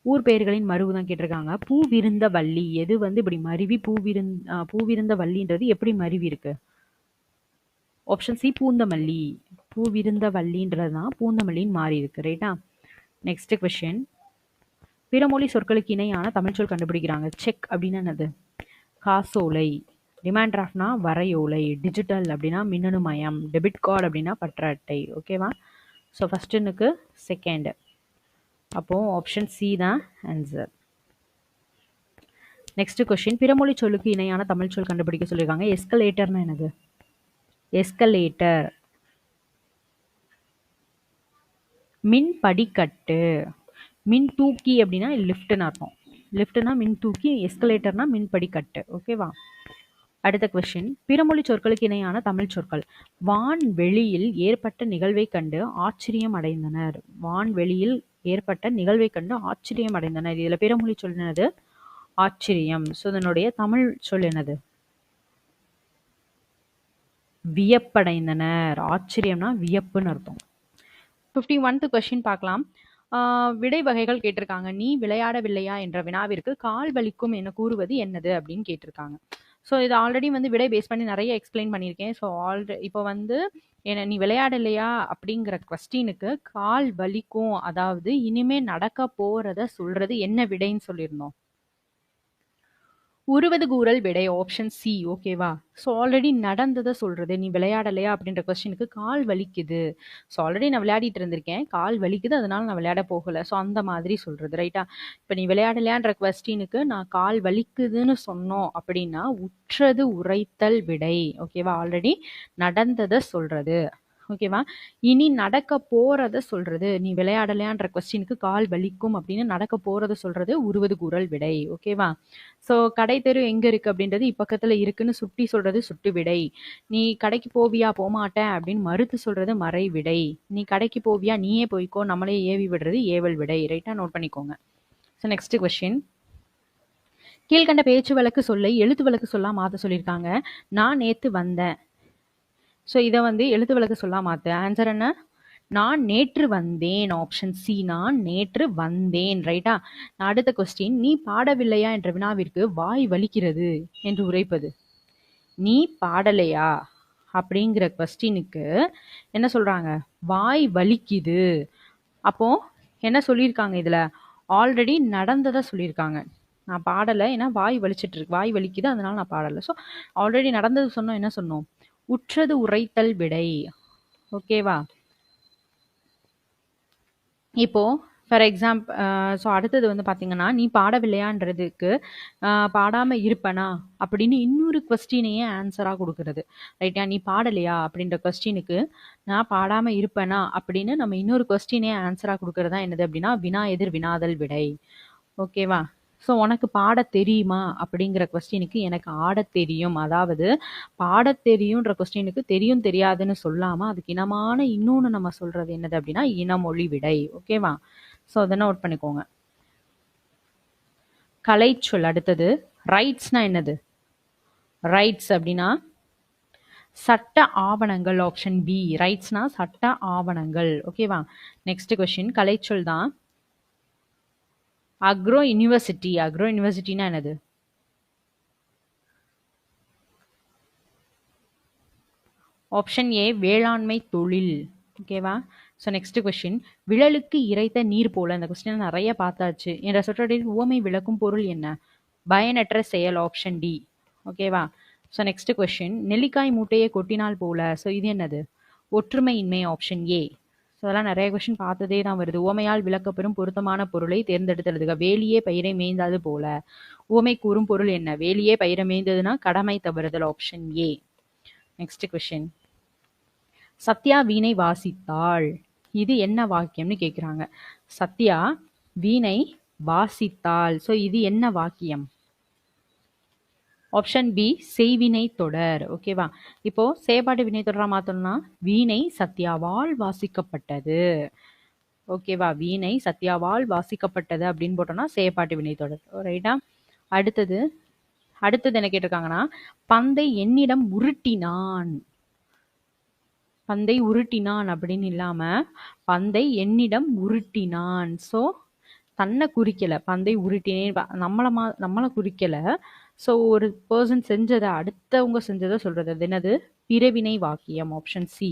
ஊர் பெயர்களின் மருவு தான் கேட்டிருக்காங்க. பூவிருந்த வள்ளி. எது வந்து இப்படி மருவி பூவிருந்த வள்ளின்றது எப்படி மருவி இருக்கு? Option C Poonamallee. பூவிருந்த வள்ளின்றது தான் பூந்தமல்லின்னு மாறி இருக்கு. ரைட்டா? Next question. பிறமொழி சொற்களுக்கு இணையான தமிழ் சொல் கண்டுபிடிக்கிறாங்க. செக் அப்படின்னா என்னது? காசோலை. டிமாண்ட் டிராஃப்ட்னா வரையோலை, டிஜிட்டல் அப்படின்னா மின்னணு மயம், டெபிட் கார்டு அப்படின்னா பற்ற அட்டை. ஓகேவா? ஸோ ஃபஸ்ட்டுனுக்கு செகண்ட். அப்போது ஆப்ஷன் சி தான் ஆன்சர். நெக்ஸ்ட் கொஸ்டின், பிறமொழி சொல்லுக்கு இணையான தமிழ் சொல் கண்டுபிடிக்க சொல்லியிருக்காங்க. எஸ்கலேட்டர்னா என்னது? எஸ்கலேட்டர் மின் படிக்கட்டு. மின் தூக்கி அப்படின்னா லிஃப்ட்னு அர்த்தம். லிஃப்ட்னா மின் தூக்கி, எஸ்கலேட்டர்னா மின் படிக்கட்டு. ஓகேவா? அடுத்த கொஸ்டின், பிறமொழி சொற்களுக்கு இணையான தமிழ் சொற்கள். வான்வெளியில் ஏற்பட்ட நிகழ்வை கண்டு ஆச்சரியம் அடைந்தனர். வான்வெளியில் ஏற்பட்ட நிகழ்வை கண்டு ஆச்சரியம் அடைந்தனர். இதுல பிறமொழி சொல் என்னது? ஆச்சரியம். ஸோ இதனுடைய தமிழ் சொல் என்னது? வியப்படைந்தனர். ஆச்சரியம்னா வியப்புன்னு அர்த்தம். 51th கொஸ்டின் பார்க்கலாம். விடை வகைகள் கேட்டிருக்காங்க. நீ விளையாடவில்லையா என்ற வினாவிற்கு கால் வலிக்கும் என கூறுவது என்னது அப்படின்னு கேட்டிருக்காங்க. ஸோ இது ஆல்ரெடி வந்து விடை பேஸ் பண்ணி நிறைய எக்ஸ்பிளைன் பண்ணியிருக்கேன். ஸோ இப்போ வந்து என்ன, நீ விளையாடலையா அப்படிங்கிற கொஸ்டினுக்கு கால் வலிக்கும், அதாவது இனிமே நடக்க போறத சொல்றது என்ன விடைன்னு சொல்லியிருந்தோம்? உருவது கூறல் விடை ஆப்ஷன் சி. ஓகேவா? ஸோ ஆல்ரெடி நடந்ததை சொல்றது. நீ விளையாடலையா அப்படின்ற கொஸ்டினுக்கு கால் வலிக்குது. ஸோ ஆல்ரெடி நான் விளையாடிட்டு இருந்திருக்கேன், கால் வலிக்குது, அதனால நான் விளையாட போகல. ஸோ அந்த மாதிரி சொல்றது. ரைட்டா? இப்போ நீ விளையாடலையான்ற கொஸ்டினுக்கு நான் கால் வலிக்குதுன்னு சொன்னோம் அப்படின்னா உற்றது உரைத்தல் விடை. ஓகேவா? ஆல்ரெடி நடந்ததை சொல்றது. ஓகேவா? இனி நடக்க போறத சொல்றது. நீ விளையாடலையான்ற கொஸ்டினுக்கு கால் வலிக்கும் அப்படின்னு நடக்க போறத சொல்றது உருவது கூறல் விடை. ஓகேவா? ஸோ கடை தெரு எங்க இருக்கு அப்படின்றது இப்பக்கத்துல இருக்குன்னு சுட்டி சொல்றது சுட்டு விடை. நீ கடைக்கு போவியா, போமாட்டேன் அப்படின்னு மறுத்து சொல்றது மறை விடை. நீ கடைக்கு போவியா, நீயே போய்க்கோ, நம்மளே ஏவி விடுறது ஏவல் விடை. ரைட்டா? நோட் பண்ணிக்கோங்க. ஸோ நெக்ஸ்ட் கொஸ்டின், கீழ்கண்ட பேச்சு வழக்கு சொல்லை எழுத்து வழக்கு சொல்லா மாத்த சொல்லியிருக்காங்க. நான் நேத்து வந்தேன். ஸோ இதை வந்து எழுத்து வழக்கு சொல்லா மாத்து. ஆன்சர் என்ன? நான் நேற்று வந்தேன். ஆப்ஷன் சி, நான் நேற்று வந்தேன். ரைட்டா? அடுத்த கொஸ்டின், நீ பாடவில்லையா என்ற வினாவிற்கு வாய் வலிக்கிறது என்று உரைப்பது. நீ பாடலையா அப்படிங்கிற கொஸ்டினுக்கு என்ன சொல்றாங்க? வாய் வலிக்குது. அப்போ என்ன சொல்லியிருக்காங்க? இதுல ஆல்ரெடி நடந்ததை சொல்லியிருக்காங்க. நான் பாடலை, ஏன்னா வாய் வலிச்சிட்டு இருக்கு, வாய் வலிக்குது, அதனால நான் பாடலை. ஸோ ஆல்ரெடி நடந்தது சொன்னோம். என்ன சொன்னோம்? உற்றது உரைத்தல் விடை. ஓகேவா? இப்போ ஃபார் எக்ஸாம்பிள், ஸோ அடுத்தது வந்து பார்த்தீங்கன்னா, நீ பாடவில்லையான்றதுக்கு பாடாமல் இருப்பனா அப்படின்னு இன்னொரு கொஸ்டினையே ஆன்சராக கொடுக்கறது. ரைட்டா? நீ பாடலையா அப்படின்ற கொஸ்டினுக்கு நான் பாடாமல் இருப்பனா அப்படின்னு நம்ம இன்னொரு கொஸ்டினே ஆன்சராக கொடுக்கறது தான் என்னது அப்படின்னா வினா எதிர் வினாதல் விடை. ஓகேவா? ஸோ உனக்கு பாட தெரியுமா அப்படிங்கிற கொஸ்டினுக்கு எனக்கு ஆட தெரியும். அதாவது பாட தெரியுன்ற கொஸ்டினுக்கு தெரியும் தெரியாதுன்னு சொல்லாமல் அதுக்கு இனமான இன்னொன்று நம்ம சொல்றது என்னது அப்படின்னா இனமொழி விடை. ஓகேவா? ஸோ அதை நோட் பண்ணிக்கோங்க. கலைச்சொல் அடுத்தது. ரைட்ஸ்னா என்னது? ரைட்ஸ் அப்படின்னா சட்ட ஆவணங்கள். Option B. ரைட்ஸ்னா சட்ட ஆவணங்கள். ஓகேவா? நெக்ஸ்ட் கொஸ்டின், கலைச்சொல் தான் அக்ரோ யூனிவர்சிட்டி. அக்ரோ யூனிவர்சிட்டினா என்னது? ஆப்ஷன் ஏ, வேளாண்மை தொழில். ஓகேவா? ஸோ நெக்ஸ்ட் கொஸ்டின், விழலுக்கு இறைத்த நீர் போல. இந்த கொஸ்டின் நிறைய பார்த்தாச்சு. என்ற சொற்றொடரில் உவமை விளக்கும் பொருள் என்ன? பயனற்ற செயல். Option D. ஓகேவா? ஸோ நெக்ஸ்ட் கொஸ்டின், நெல்லிக்காய் மூட்டையை கொட்டினால் போல. ஸோ இது என்னது? ஒற்றுமையின்மை. Option A. ஸோ அதெல்லாம் நிறைய கொஸ்டின் பார்த்ததே தான் வருது. உவமையால் விளக்கப்பெறும் பொருத்தமான பொருளை தேர்ந்தெடுத்து எழுதுக. வேலியே பயிரை மேய்ந்தது போல. உவமை கூறும் பொருள் என்ன? வேலியே பயிரை மேய்ந்ததுன்னா கடமை தவறுதல். Option A. Next question, Sathya வீணை வாசித்தாள். இது என்ன வாக்கியம்னு கேட்குறாங்க. சத்யா வீணை வாசித்தாள். ஸோ இது என்ன வாக்கியம்? ஆப்ஷன் பி, செய்வினை தொடர். ஓகேவா? இப்போ செயற்பாட்டு வினை தொடரா மாத்தோம்னா வீணை சத்யாவால் வாசிக்கப்பட்டது. ஓகேவா? வீணை சத்யாவால் வாசிக்கப்பட்டது அப்படின்னு போட்டோம்னா செயற்பாட்டு வினை தொடர். ரைட்டா? அடுத்தது என்ன கேட்டிருக்காங்கன்னா, பந்தை என்னிடம் உருட்டினான். பந்தை உருட்டினான் அப்படின்னு இல்லாம பந்தை என்னிடம் உருட்டினான். ஸோ தன்னை குறிக்கல, பந்தை உருட்டினேன் நம்மளை குறிக்கல. ஸோ ஒரு பர்சன் செஞ்சதை அடுத்தவங்க செஞ்சதை சொல்றது. அது என்னது? பிறவினை வாக்கியம். Option C.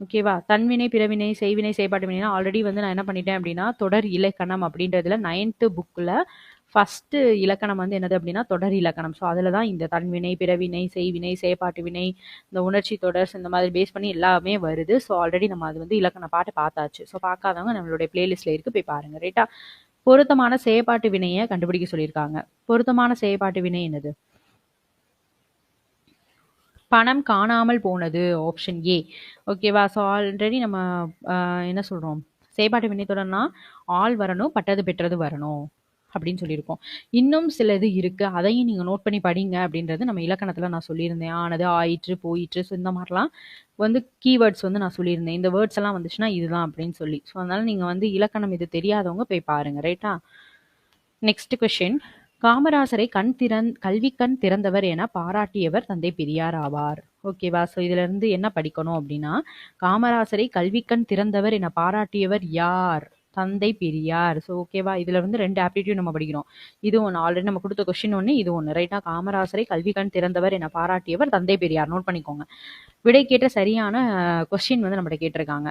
ஓகேவா? தன்வினை, பிறவினை, செய்வினை, செயற்பாட்டு வினைனா ஆல்ரெடி வந்து நான் என்ன பண்ணிட்டேன் அப்படின்னா தொடர் இலக்கணம் அப்படின்றதுல 9th புக்கில் ஃபர்ஸ்ட் இலக்கணம் வந்து என்னது அப்படின்னா தொடர் இலக்கணம். ஸோ அதில் தான் இந்த தன்வினை, பிறவினை, செய்வினை, செயற்பாட்டு வினை, இந்த உணர்ச்சி தொடர்ஸ் இந்த மாதிரி பேஸ் பண்ணி எல்லாமே வருது. ஸோ ஆல்ரெடி நம்ம அது வந்து இலக்கண பாட்டு பார்த்தாச்சு. ஸோ பார்க்காதவங்க நம்மளுடைய பிளேலிஸ்ட்ல இருக்கு, போய் பாருங்க. ரைட்டா? பொருத்தமான செயற்பாட்டு வினையை கண்டுபிடிக்க சொல்லியிருக்காங்க. பொருத்தமான செயற்பாட்டு வினை என்னது? பணம் காணாமல் போனது, ஆப்ஷன் ஏ. ஓகேவா? ஸோ ஆல்ரெடி நம்ம என்ன சொல்றோம், செயற்பாட்டு வினை தொடர்னா ஆள் வரணும், பட்டது பெற்றது வரணும் அப்படின்னு சொல்லியிருக்கோம். இன்னும் சில இது இருக்கு, அதையும் நீங்க நோட் பண்ணி படிங்க அப்படின்றது நம்ம இலக்கணத்துல நான் சொல்லியிருந்தேன். ஆனது, ஆயிற்று, போயிற்று, ஸோ இந்த மாதிரிலாம் வந்து கீவேர்ட்ஸ் வந்து நான் சொல்லியிருந்தேன். இந்த வேர்ட்ஸ் எல்லாம் வந்துச்சுன்னா இதுதான் அப்படின்னு சொல்லி. ஸோ அதனால நீங்க வந்து இலக்கணம் இது தெரியாதவங்க போய் பாருங்க. ரைட்டா? Next question. காமராசரை கல்வி கண் திறந்தவர் என பாராட்டியவர் தந்தை பெரியார் ஆவார். ஓகேவா? ஸோ இதுல இருந்து என்ன படிக்கணும் அப்படின்னா, காமராசரை கல்வி கண் திறந்தவர் என பாராட்டியவர் யார்? தந்தை பெரியார். ஸோ ஓகேவா? இதுல இருந்து 2 ஆப்டிடியூட் நம்ம படிக்கிறோம். இது ஒன்று ஆல்ரெடி நம்ம கொடுத்த கொஸ்டின் ஒன்று, இது ஒன்று. ரைட்டா? காமராசரை கல்வி கண் திறந்தவர் என பாராட்டியவர் தந்தை பெரியார். நோட் பண்ணிக்கோங்க. விடை கேட்ட சரியான கொஸ்டின் வந்து நம்மகிட்ட கேட்டிருக்காங்க.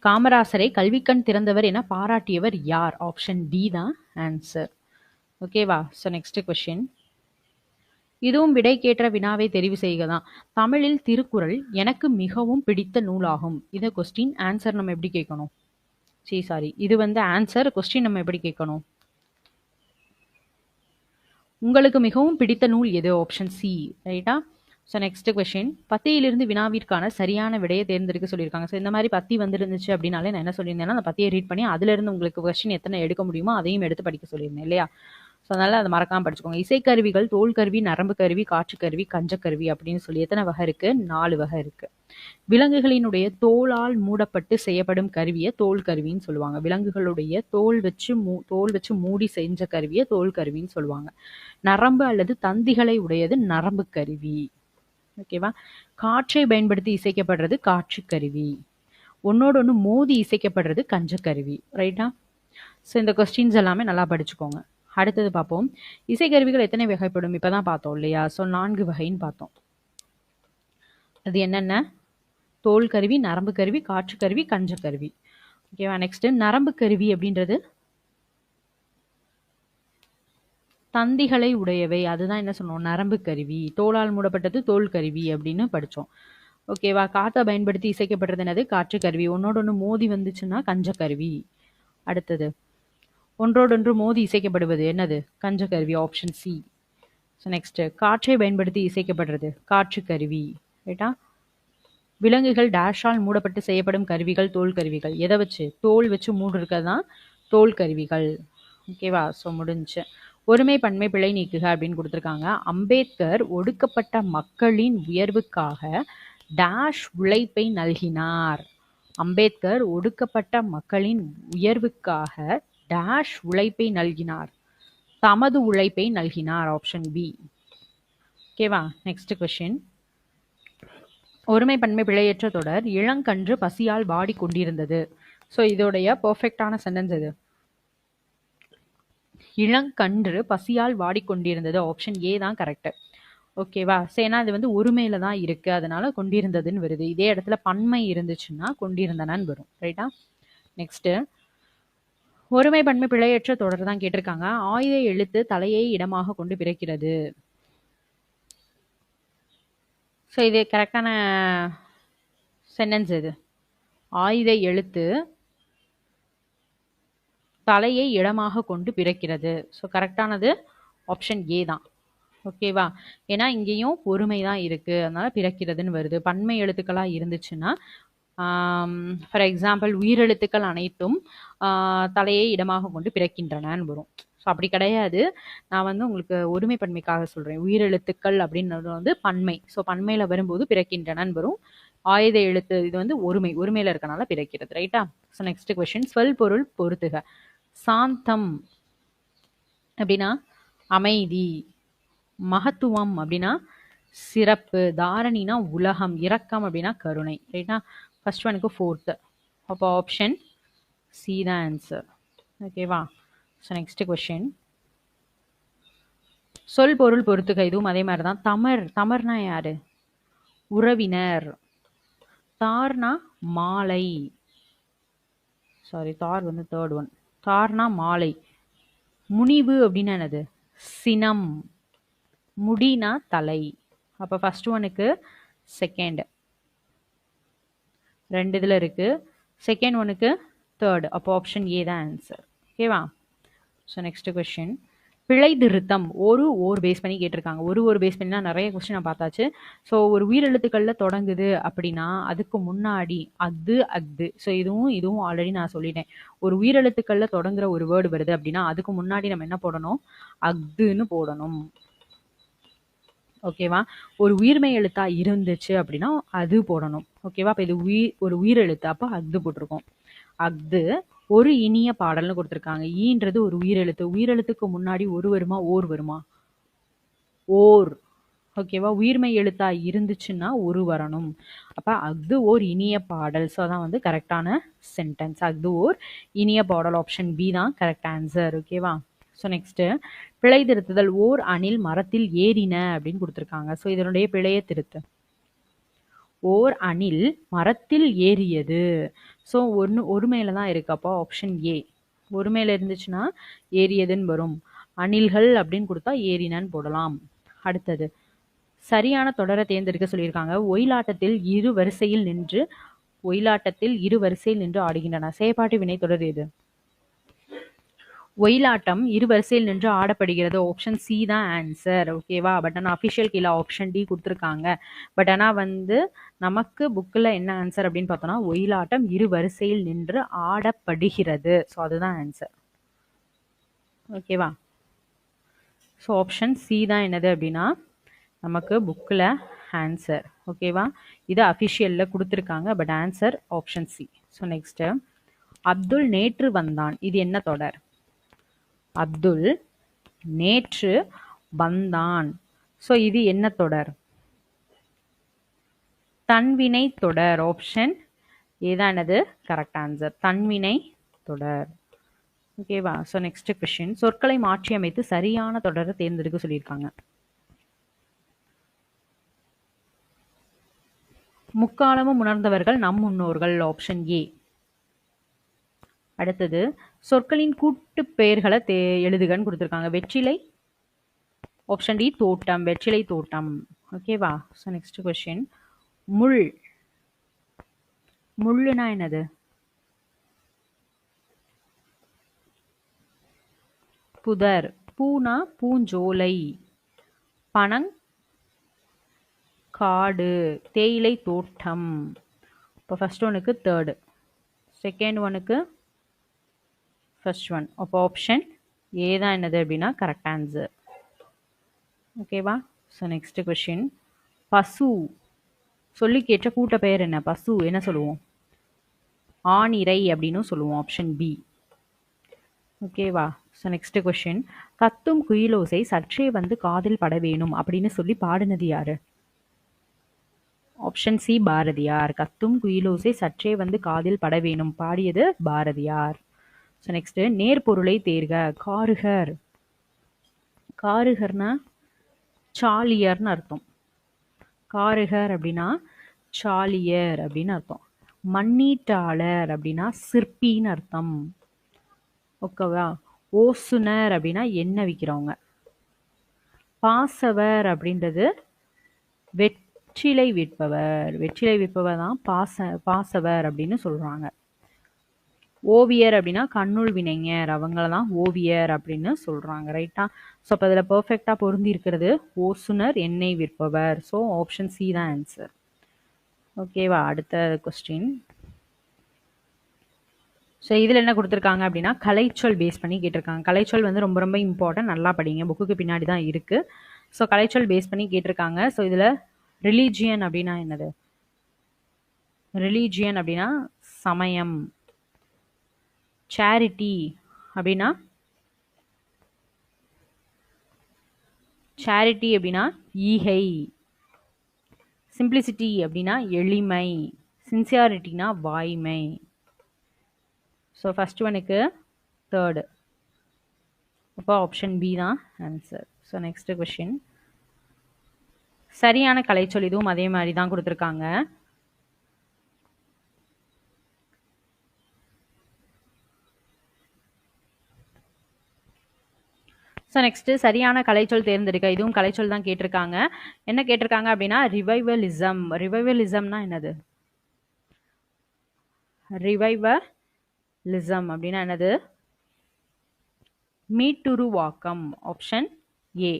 காமராசரை கல்விக்கண் திறந்தவர் என பாராட்டியவர் யார்? ஆப்ஷன் டி தான் ஆன்சர். ஓகேவா? So next question. இதுவும் விடை கேட்ட வினாவை தெரிவு செய்க தான். தமிழில் திருக்குறள் எனக்கு மிகவும் பிடித்த நூலாகும். இதை கொஸ்டின், ஆன்சர் நம்ம எப்படி கேட்கணும்? சாரி, இது வந்து ஆன்சர், கொஸ்டின் நம்ம எப்படி கேட்கணும்? உங்களுக்கு மிகவும் பிடித்த நூல் எது? Option C. ரைட்டா? So next question. பத்தியிலிருந்து வினாவிற்கான சரியான விடையை தேர்ந்தெடுக்க சொல்லியிருக்காங்க. ஸோ இந்த மாதிரி பத்தி வந்துருந்துச்சு அப்படின்னாலே நான் என்ன சொல்லியிருந்தேன்னா, அந்த பத்தியை ரீட் பண்ணி அதுலேருந்து உங்களுக்கு கொஸ்டின் எத்தனை எடுக்க முடியுமோ அதையும் எடுத்து படிக்க சொல்லியிருந்தேன் இல்லையா? ஸோ அதனால அதை மறக்காம படிச்சுக்கோங்க. இசைக்கருவிகள் தோல் கருவி, நரம்பு கருவி, காற்று கருவி, கஞ்சக்கருவி அப்படின்னு சொல்லி எத்தனை வகை இருக்கு? 4 வகை இருக்கு. விலங்குகளினுடைய தோலால் மூடப்பட்டு செய்யப்படும் கருவியை தோல் கருவின்னு சொல்லுவாங்க. விலங்குகளுடைய தோல் வச்சு மூடி செஞ்ச கருவியை தோல் கருவின்னு சொல்லுவாங்க. நரம்பு அல்லது தந்திகளை உடையது நரம்பு கருவி. ஓகேவா? காற்றை பயன்படுத்தி இசைக்கப்படுறது காற்று கருவி. ஒன்னோட ஒன்று மோதி இசைக்கப்படுறது கஞ்சக்கருவி. ரைட்டா? ஸோ இந்த கொஸ்டின்ஸ் எல்லாமே நல்லா படிச்சுக்கோங்க. அடுத்தது பார்ப்போம். இசைக்கருவிகள் எத்தனை வகைப்படும்? இப்பதான் பார்த்தோம் இல்லையா? ஸோ 4 வகைன்னு பார்த்தோம். அது என்னென்ன? தோல் கருவி, நரம்பு கருவி, காற்று கருவி, கஞ்சக்கருவி. ஓகேவா? நெக்ஸ்ட் நரம்பு கருவி அப்படின்றது தந்திகளை உடையவை. அதுதான் என்ன சொன்னோம்? நரம்பு கருவி. தோலால் மூடப்பட்டது தோல் கருவி அப்படின்னு படித்தோம். ஓகேவா? காற்றை பயன்படுத்தி இசைக்கப்படுறது என்னது? காற்று கருவி. ஒன்னோட ஒன்று மோதி வந்துச்சுன்னா கஞ்சக்கருவி. அடுத்தது ஒன்றோடொன்று மோதி இசைக்கப்படுவது என்னது? கஞ்சக்கருவி. Option C. ஸோ நெக்ஸ்ட் காற்றை பயன்படுத்தி இசைக்கப்படுறது காற்று கருவி. ரைட்டா? விலங்குகள் டேஷால் மூடப்பட்டு செய்யப்படும் கருவிகள் தோல் கருவிகள். எதை வச்சு? தோல் வச்சு மூடு இருக்கிறது தான் தோல் கருவிகள். ஓகேவா? ஸோ முடிஞ்சு. ஒருமை பன்மை பிழை நீக்குக அப்படின்னு கொடுத்துருக்காங்க. அம்பேத்கர் ஒடுக்கப்பட்ட மக்களின் உயர்வுக்காக டேஷ் உழைப்பை நல்கினார். அம்பேத்கர் ஒடுக்கப்பட்ட மக்களின் உயர்வுக்காக டேஷ் உழைப்பை நல்கினார். தமது உழைப்பை நல்கினார். Option B. ஓகேவா? Next question. ஒருமை பன்மை பிழையற்ற தொடர் இளங்கன்று பசியால் வாடி கொண்டிருந்தது. ஸோ இதோடைய பெர்ஃபெக்டான சென்டென்ஸ் எது? இளங்கன்று பசியால் வாடிக்கொண்டிருந்தது. ஆப்ஷன் ஏ தான் கரெக்ட். ஓகேவா? ஏன்னா அது வந்து ஒருமையில தான் இருக்கு, அதனால கொண்டிருந்ததுன்னு வருது. இதே இடத்துல பன்மை இருந்துச்சுன்னா கொண்டிருந்தனன்னு வரும். ரைட்டா? நெக்ஸ்ட் ஒருமை பன்மை பிழையற்ற தொடர் தான் கேட்டிருக்காங்க. ஆயுத எழுத்து தலையை இடமாக கொண்டு பிறக்கிறது. ஸோ இது கரெக்டான சென்டென்ஸ் எது? ஆயுத எழுத்து தலையை இடமாக கொண்டு பிறக்கிறது. ஸோ கரெக்டானது ஆப்ஷன் ஏ தான். ஓகேவா? ஏன்னா இங்கேயும் ஒருமை தான் இருக்கு, அதனால பிறக்கிறதுன்னு வருது. பன்மை எழுத்துக்களா இருந்துச்சுன்னா ஃபார் எக்ஸாம்பிள் உயிரெழுத்துக்கள் அனைத்தும் தலையை இடமாக கொண்டு பிறக்கின்றனன்னு வரும். ஸோ அப்படி கிடையாது. நான் வந்து உங்களுக்கு ஒருமை பன்மைக்காக சொல்றேன். உயிரெழுத்துக்கள் அப்படின்றது வந்து பன்மை. ஸோ பன்மையில வரும்போது பிறக்கின்றனன்னு வரும். ஆயுத எழுத்து இது வந்து ஒருமையில இருக்கனால பிறக்கிறது. ரைட்டா? So next question. சொல் பொருள் பொறுத்துக. சாந்தம் அப்படின்னா அமைதி. மகத்துவம் அப்படின்னா சிறப்பு. தாரணினா உலகம். இரக்கம் அப்படின்னா கருணை. ரைட்டா? ஃபர்ஸ்ட் ஒனுக்கு 4th. அப்போ ஆப்ஷன் சி தான் ஆன்சர். ஓகேவா? So next question. சொல் பொருள் பொறுத்துக. இதுவும் அதே மாதிரி தான். தமர்னா யாரு? உறவினர். தார்னா மாலை. சாரி, தார் வந்து தேர்ட் ஒன். தார்னா மாலை. முனிவு அப்படின்னா என்னது? சினம். முடினா தலை. அப்போ ஃபர்ஸ்ட் ஒனுக்கு செகண்ட், ரெண்டு இதில் இருக்கு. செகண்ட் ஒனுக்கு தேர்ட். அப்போ ஆப்ஷன் ஏ தான் ஆன்சர். ஓகேவா? So next question. பிழை திருத்தம் ஓர் பேஸ் பண்ணி கேட்டிருக்காங்க. ஒரு பேஸ் பண்ணி தான் நிறைய கொஸ்டின் நான் பார்த்தாச்சு. ஸோ ஒரு உயிரெழுத்துக்களில் தொடங்குது அப்படின்னா அதுக்கு முன்னாடி அஃது. ஸோ இதுவும் ஆல்ரெடி நான் சொல்லிட்டேன். ஒரு உயிரெழுத்துக்களில் தொடங்குற ஒரு வேர்டு வருது அப்படின்னா அதுக்கு முன்னாடி நம்ம என்ன போடணும்? அஃதுன்னு போடணும். ஓகேவா? ஒரு உயிர்மை எழுத்தா இருந்துச்சு அப்படின்னா அது போடணும். ஓகேவா? அப்போ இது ஒரு உயிரெழுத்து, அப்போ அஃது போட்டிருக்கோம். அஃது. ஒரு இனிய பாடல்னு கொடுத்துருக்காங்க. ஈன்றது ஒரு உயிரெழுத்து. உயிரெழுத்துக்கு முன்னாடி ஒரு வருமா ஓர் வருமா? ஓர். ஓகேவா? உயிர்மை எழுத்தா இருந்துச்சுன்னா ஒரு வரணும். அப்போ அஃது ஓர் இனிய பாடல். ஸோ அதான் வந்து கரெக்டான சென்டென்ஸ். அஃது ஓர் இனிய பாடல். ஆப்ஷன் பி தான் கரெக்ட் ஆன்சர். ஓகேவா? ஸோ நெக்ஸ்ட்டு, பிழை திருத்துதல். ஓர் அணில் மரத்தில் ஏறின அப்படின்னு கொடுத்துருக்காங்க. ஸோ இதனுடைய பிழையை திருத்து. ஓர் அணில் மரத்தில் ஏறியது. ஸோ ஒரு மேலே தான் இருக்கு. அப்போ ஆப்ஷன் ஏ. ஒரு மேலே இருந்துச்சுன்னா ஏறியதுன்னு வரும். அணில்கள் அப்படின்னு கொடுத்தா ஏறினன்னு போடலாம். அடுத்தது, சரியான தொடரை தேர்ந்தெடுக்க சொல்லியிருக்காங்க. ஒயிலாட்டத்தில் இரு வரிசையில் நின்று ஆடுகின்றன. செயற்பாட்டு வினை தொடர் எது? ஒயிலாட்டம் இரு வரிசையில் நின்று ஆடப்படுகிறது. ஆப்ஷன் சி தான் ஆன்சர். ஓகேவா? பட் ஆனால் அஃபிஷியல் கீழே ஆப்ஷன் டி கொடுத்துருக்காங்க. பட் ஆனால் வந்து நமக்கு புக்கில் என்ன ஆன்சர் அப்படின்னு பார்த்தோம்னா ஒயிலாட்டம் இரு வரிசையில் நின்று ஆடப்படுகிறது. ஸோ அதுதான் ஆன்சர். ஓகேவா? ஸோ ஆப்ஷன் சி தான் என்னது அப்படின்னா நமக்கு புக்கில் ஆன்சர். ஓகேவா? இது அஃபிஷியலில் கொடுத்துருக்காங்க. But answer option C. So next, Abdul நேற்று வந்தான். இது என்ன தொடர்? அப்துல் நேற்று வந்தான். ஸோ இது என்ன தொடர்? தன்வினை தொடர். ஆப்ஷன் ஏதான் என்னது கரெக்ட் ஆன்சர். தன்வினை தொடர். ஓகேவா? So next question. சொற்களை மாற்றி அமைத்து சரியான தொடரை தேர்ந்தெடுக்க சொல்லியிருக்காங்க. முக்காலமும் உணர்ந்தவர்கள் நம் முன்னோர்கள். Option A. அடுத்தது, சொற்களின் கூட்டு பெயர்களை எழுதுகன்னு கொடுத்துருக்காங்க. வெற்றிலை. ஆப்ஷன் டி தோட்டம். வெற்றிலை தோட்டம். ஓகேவா? So next question. முள்ளுனா என்னது? புதர். பூனா பூஞ்சோலை. பனங் காடு. தேயிலை தோட்டம். இப்போ ஃபர்ஸ்ட் ஒனுக்கு தேர்டு, செகண்ட் ஒனுக்கு ஃபர்ஸ்ட் ஒன். அப்போ ஆப்ஷன் ஏ தான் என்னது அப்படின்னா கரெக்ட் ஆன்சர். ஓகேவா? So next question. பசு சொல்லி கேட்ட கூட்ட பெயர் என்ன? பசு என்ன சொல்லுவோம்? ஆணிரை அப்படின்னு சொல்லுவோம். Option B. ஓகேவா? So next question. கத்தும் குயிலோசை சற்றே வந்து காதில் பட வேணும் அப்படின்னு சொல்லி பாடினது யாரு? Option C Bharathiyar. கத்தும் குயிலோசை சற்றே வந்து காதில் பட வேணும் பாடியது பாரதியார். ஸோ நெக்ஸ்ட், நேர்பொருளை தேர்க. காருகர். காருகர்னா சாலியர்னு அர்த்தம். காருகர் அப்படின்னா சாலியர் அப்படின்னு அர்த்தம். மண்ணீட்டாளர் அப்படின்னா சிற்பின்னு அர்த்தம். ஓகேவா? ஓசுனர் அப்படின்னா எண்ணெய் விற்கிறவங்க. பாசவர் அப்படின்றது வெற்றிலை விற்பவர். வெற்றிலை விற்பவர் தான் பாசவர் அப்படின்னு சொல்றாங்க. ஓவியர் அப்படின்னா கண்ணுள் வினைஞர், அவங்கள தான் ஓவியர் அப்படின்னு சொல்றாங்க. ரைட்டா? ஸோ அப்போ அதில் பர்ஃபெக்டாக பொருந்தி இருக்கிறது ஓசுனர், எண்ணெய் விற்பவர். ஸோ ஆப்ஷன் சி தான் ஆன்சர். ஓகேவா? அடுத்த கொஸ்டின். ஸோ இதில் என்ன கொடுத்துருக்காங்க அப்படின்னா கலைச்சொல் பேஸ் பண்ணி கேட்டிருக்காங்க. கலைச்சொல் வந்து ரொம்ப ரொம்ப இம்பார்ட்டன்ட். நல்லா படிங்க, புக்குக்கு பின்னாடி தான் இருக்கு. ஸோ கலைச்சொல் பேஸ் பண்ணி கேட்டிருக்காங்க. ஸோ இதில் ரிலீஜியன் அப்படின்னா என்னது? ரிலீஜியன் அப்படின்னா சமயம். சேரிட்டி அப்படின்னா ஈகை. சிம்பிளிசிட்டி அப்படின்னா எளிமை. சின்சியாரிட்டினா வாய்மை. ஸோ ஃபர்ஸ்ட் ஒனுக்கு தேர்டு. அப்போ ஆப்ஷன் பி தான் ஆன்சர். So next question. சரியான கலைச்சொல் இதுவும் அதே மாதிரி தான் கொடுத்துருக்காங்க. ஸோ நெக்ஸ்ட்டு சரியான கலைச்சொல் தேர்ந்தெடுக்க. இதுவும் கலைச்சொல் தான் கேட்டிருக்காங்க. என்ன கேட்டிருக்காங்க அப்படின்னா ரிவைவலிசம். ரிவைவலிசம்னா என்னது? ரிவைவலிசம் அப்படின்னா என்னது? மீட்டுருவாக்கம். Option A.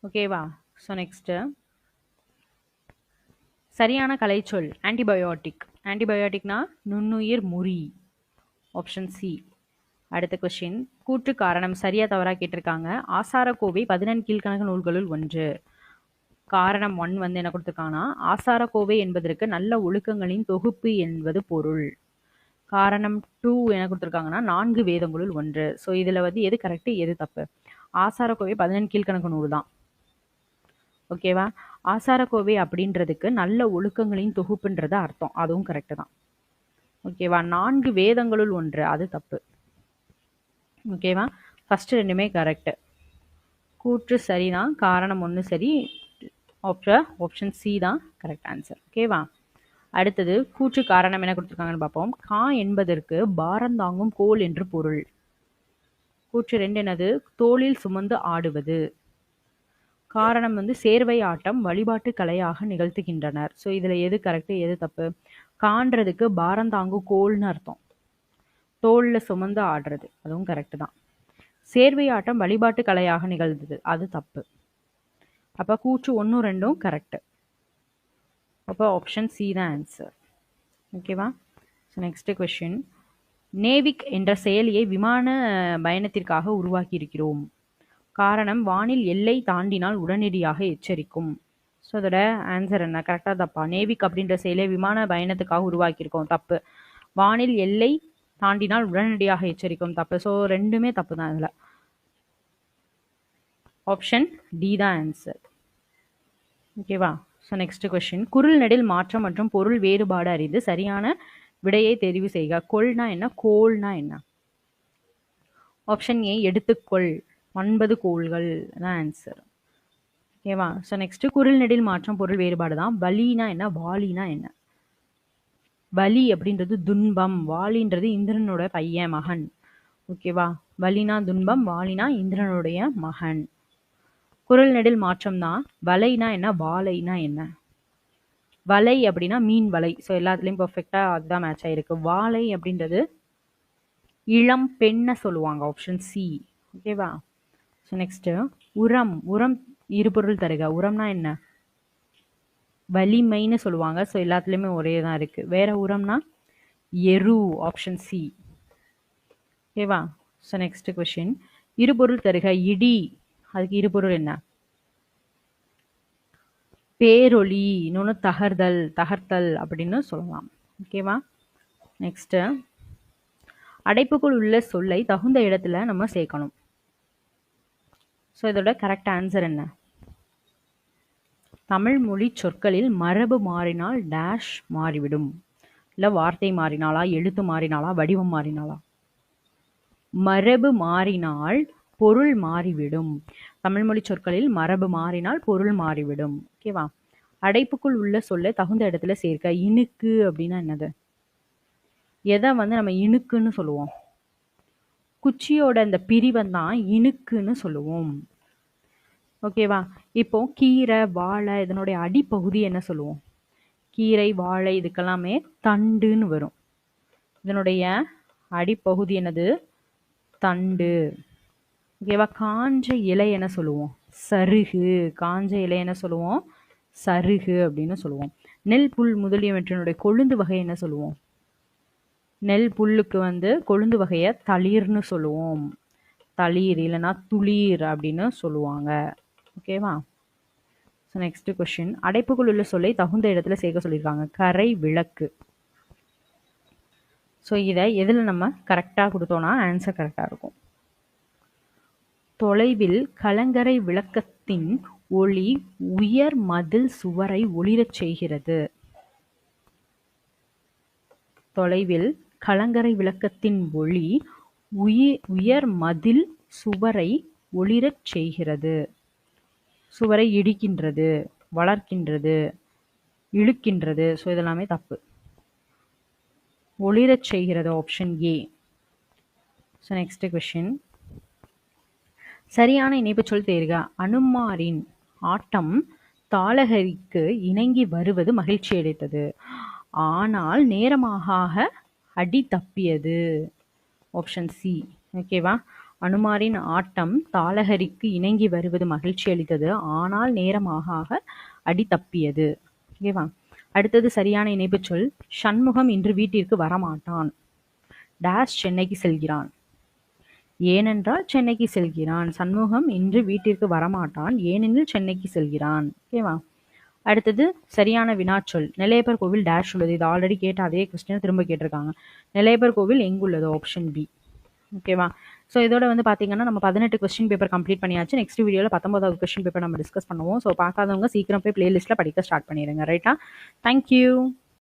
ஓகேவா? ஸோ நெக்ஸ்ட்டு சரியான கலைச்சொல் ஆன்டிபயோட்டிக். ஆன்டிபயோட்டிக்னா நுண்ணுயிர் முறி. Option C. அடுத்த கொஸ்டின் கூற்று காரணம் சரியா தவறா கேட்டிருக்காங்க. ஆசாரக்கோவை 14 கீழ்க்கணக்கு நூல்களுள் ஒன்று. காரணம் 1 வந்து என்ன கொடுத்துருக்காங்கன்னா ஆசாரக்கோவை என்பதற்கு நல்ல ஒழுக்கங்களின் தொகுப்பு என்பது பொருள். காரணம் 2 என்ன கொடுத்துருக்காங்கன்னா 4 வேதங்களுள் ஒன்று. ஸோ இதில் வந்து எது கரெக்டு எது தப்பு? ஆசாரக்கோவை 14 கீழ்க்கணக்கு நூல் தான். ஓகேவா? ஆசாரக்கோவை அப்படின்றதுக்கு நல்ல ஒழுக்கங்களின் தொகுப்புன்றது அர்த்தம். அதுவும் கரெக்டு தான். ஓகேவா? 4 வேதங்களுள் ஒன்று அது தப்பு. ஓகேவா? ஃபர்ஸ்ட் ரெண்டுமே கரெக்டு. கூற்று சரிதான். காரணம் 1 சரி. ஆப்ஷன் சி தான் கரெக்ட் ஆன்சர். ஓகேவா? அடுத்தது கூற்று காரணம் என்ன கொடுத்துருக்காங்கன்னு பார்ப்போம். கா என்பதற்கு பாரம் தாங்கும் கோல் என்று பொருள். கூற்று 2 என்னது? தோளில் சுமந்து ஆடுவது. காரணம் வந்து சேர்வை ஆட்டம் வழிபாட்டு கலையாக நிகழ்த்துகின்றனர். ஸோ இதில் எது கரெக்டு எது தப்பு? காண்றதுக்கு பாரம் தாங்கும் கோல்னு அர்த்தம். தோளில் சுமந்து ஆடுறது அதுவும் கரெக்டு தான். சேர்வை ஆட்டம் வழிபாட்டு கலையாக நிகழ்ந்தது அது தப்பு. அப்போ கூற்று 1 2 கரெக்டு. அப்போ ஆப்ஷன் சி தான் ஆன்சர். ஓகேவா? ஸோ நெக்ஸ்ட் கொஸ்டின் நேவிக் என்ற செயலியை விமான பயணத்திற்காக உருவாக்கி இருக்கிறோம். காரணம் வானில் எல்லை தாண்டினால் உடனடியாக எச்சரிக்கும். ஸோ அதோட ஆன்சர் என்ன? கரெக்டாக தப்பா? நேவிக் அப்படின்ற செயலியை விமான பயணத்துக்காக உருவாக்கியிருக்கோம். தப்பு. வானில் எல்லை தாண்டினால் உடனடியாக எச்சரிக்கும் தப்பு. ஸோ ரெண்டுமே தப்பு தான் இதில். ஆப்ஷன் டி தான் ஆன்சர். ஓகேவா? ஸோ நெக்ஸ்ட் கொஸ்டின் குரில் நெடில் மாற்றம் மற்றும் பொருள் வேறுபாடு அறிந்து சரியான விடையை தெரிவு செய்க. கொள்னா என்ன? கோல்னா என்ன? ஆப்ஷன் ஏ எடுத்துக்கொள். 9 கோள்கள் தான் ஆன்சர். ஓகேவா? ஸோ நெக்ஸ்ட் குரில் நெடில் மாற்றம் பொருள் வேறுபாடு தான். பலினா என்ன? வாலினா என்ன? பலி அப்படின்றது துன்பம். வாலின்றது இந்திரனோட பையன் மகன். ஓகேவா? பலினா துன்பம், வாலினா இந்திரனுடைய மகன். குரில் நெடில் மாற்றம் தான். வலைனா என்ன? வாழைனா என்ன? வலை அப்படின்னா மீன் வலை. ஸோ எல்லாத்துலேயும் பர்ஃபெக்டாக அதுதான் மேட்ச் ஆயிருக்கு. வாழை அப்படின்றது இளம் பெண்ணை சொல்லுவாங்க. Option C. ஓகேவா? ஸோ நெக்ஸ்ட்டு உரம். உரம் இருபொருள் தருக. உரம்னா என்ன? வலிமைன்னு சொல்லுவாங்க. ஸோ எல்லாத்துலேயுமே ஒரே தான் இருக்குது. வேற உரம்னா எரு. Option C. ஓகேவா? ஸோ நெக்ஸ்ட் கொஸ்டின் இருபொருள் தருக. இடி அதுக்கு இருபொருள் என்ன? பேரொளி. இன்னொன்று தகர்தல், தகர்த்தல் அப்படின்னு சொல்லலாம். ஓகேவா? நெக்ஸ்ட்டு அடைப்புக்குள் உள்ள சொல்லை தகுந்த இடத்துல நம்ம சேர்க்கணும். ஸோ இதோட கரெக்ட் ஆன்சர் என்ன? தமிழ் மொழி சொற்களில் மரபு மாறினால் டேஷ் மாறிவிடும். இல்லை வார்த்தை மாறினாலா, எழுத்து மாறினாலா, வடிவம் மாறினாலா? மரபு மாறினால் பொருள் மாறிவிடும். தமிழ்மொழி சொற்களில் மரபு மாறினால் பொருள் மாறிவிடும். ஓகேவா? அடைப்புக்குள் உள்ள சொல்ல தகுந்த இடத்துல சேர்க்க. இணுக்கு அப்படின்னா என்னது? எதை வந்து நம்ம இணுக்குன்னு சொல்லுவோம்? குச்சியோட இந்த பிரிவன் தான் இணுக்குன்னு சொல்லுவோம். ஓகேவா? இப்போ கீரை, வாழை இதனுடைய அடிப்பகுதி என்ன சொல்லுவோம்? கீரை, வாழை இதுக்கெல்லாமே தண்டுன்னு வரும். இதனுடைய அடிப்பகுதி என்னது? தண்டு. ஓகேவா? காஞ்ச இலை என்ன சொல்லுவோம்? சருகு. காஞ்ச இலை என்ன சொல்லுவோம்? சருகு அப்படின்னு சொல்லுவோம். நெல், புல் முதலியவற்றினுடைய கொழுந்து வகை என்ன சொல்லுவோம்? நெல் புல்லுக்கு வந்து கொழுந்து வகையை தளிர்னு சொல்லுவோம். தளிர் இல்லைன்னா துளிர் அப்படின்னு சொல்லுவாங்க. ஓகேவா? ஸோ நெக்ஸ்ட் கொஸ்டின் அடைப்புக்குள் உள்ள சொல்லை தகுந்த இடத்துல சேர்க்க சொல்லியிருக்காங்க. கரை விளக்கு. ஸோ இதை எதில் நம்ம கரெக்டாக கொடுத்தோன்னா ஆன்சர் கரெக்டாக இருக்கும். தொலைவில் கலங்கரை விளக்கத்தின் ஒளி உயர் மதில் சுவரை ஒளிரச் செய்கிறது. தொலைவில் கலங்கரை விளக்கத்தின் ஒளி உயர் மதில் சுவரை ஒளிரச் செய்கிறது. சுவரை இடிக்கின்றது, வளர்க்கின்றது, இழுக்கின்றது. ஸோ இதெல்லாமே தப்பு. ஒளிரச் செய்கிறது option A. So next question சரியான இணைப்புச்சொல் தேர்க. அனுமாரின் ஆட்டம் தாளகரிக்கு இணங்கி வருவது மகிழ்ச்சி அளித்தது. ஆனால் நேரமாக அடி தப்பியது. Option C. ஓகேவா? அனுமாரின் ஆட்டம் தாளகரிக்கு இணங்கி வருவது மகிழ்ச்சி அளித்தது. ஆனால் நேரமாக அடி தப்பியது. ஓகேவா? அடுத்தது சரியான இணைப்புச்சொல். சண்முகம் இன்று வீட்டிற்கு வரமாட்டான். டேஷ் சென்னைக்கு செல்கிறான். ஏனென்றால் சென்னைக்கு செல்கிறான். சண்முகம் இன்று வீட்டிற்கு வரமாட்டான், ஏனெனில் சென்னைக்கு செல்கிறான். ஓகேவா? அடுத்தது சரியான வினாச்சொல். நெல்லையப்பர் கோவில் டேஷ் உள்ளது. இது ஆல்ரெடி கேட்ட அதே கொஸ்டினை திரும்ப கேட்டிருக்காங்க. நெல்லையப்பர் கோவில் எங்குள்ளது? Option B. ஓகேவா? ஸோ இதோட வந்து பார்த்தீங்கன்னா நம்ம 18 கொஸ்டின் பேப்பர் கம்ப்ளீட் பண்ணியாச்சு. நெக்ஸ்ட் வீடியோவில் 19வது கொஸ்டின் பேப்பர் நம்ம டிஸ்கஸ் பண்ணுவோம். ஸோ பார்க்காதவங்க சீக்கிரம் போய் பிளேலிஸ்ட்டில் படிக்க ஸ்டார்ட் பண்ணிடுங்க. ரைட்டா? தேங்க்யூ.